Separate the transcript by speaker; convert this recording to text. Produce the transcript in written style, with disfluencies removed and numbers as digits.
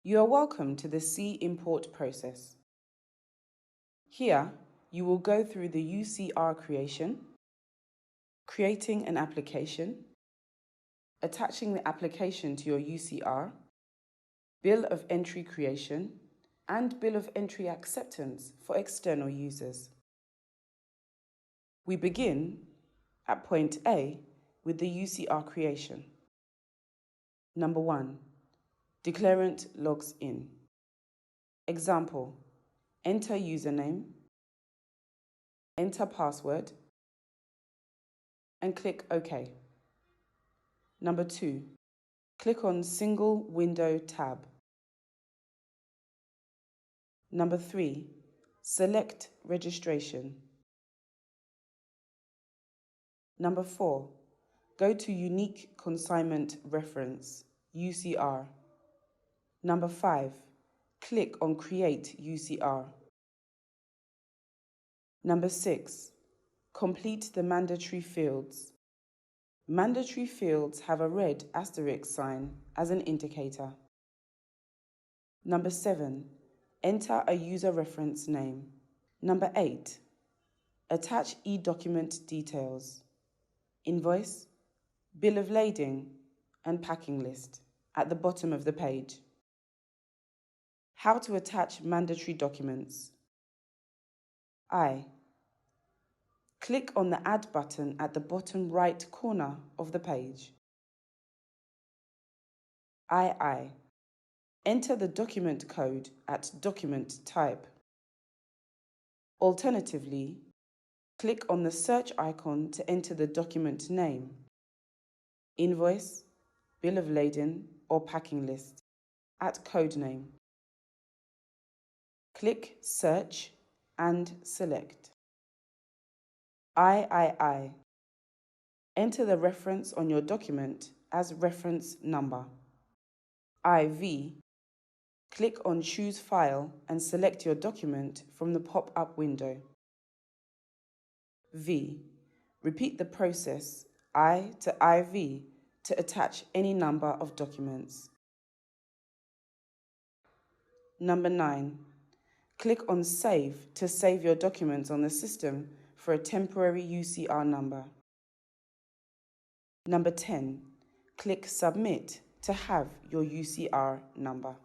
Speaker 1: You are welcome to the C import process. Here, you will go through the UCR creation, creating an application, attaching the application to your UCR, bill of entry creation, and bill of entry acceptance for external users. We begin at point A with the UCR creation. Number 1. Declarant logs in. Example, enter username, enter password, and click OK. Number 2. Click on Single Window tab. Number 3. Select Registration. Number 4. Go to Unique Consignment Reference, UCR. Number 5. Click on Create UCR. Number 6. Complete the mandatory fields. Mandatory fields have a red asterisk sign as an indicator. Number 7. Enter a user reference name. Number 8. Attach e-document details, invoice, bill of lading, and packing list at the bottom of the page. How to attach mandatory documents. I. Click on the Add button at the bottom right corner of the page. II. Enter the document code at document type. Alternatively, click on the search icon to enter the document name, invoice, bill of lading, or packing list at code name. Click Search and select. III. Enter the reference on your document as reference number. IV. Click on Choose File and select your document from the pop-up window. V. Repeat the process I to IV to attach any number of documents. Number 9. Click on Save to save your documents on the system for a temporary UCR number. Number 10. Click Submit to have your UCR number.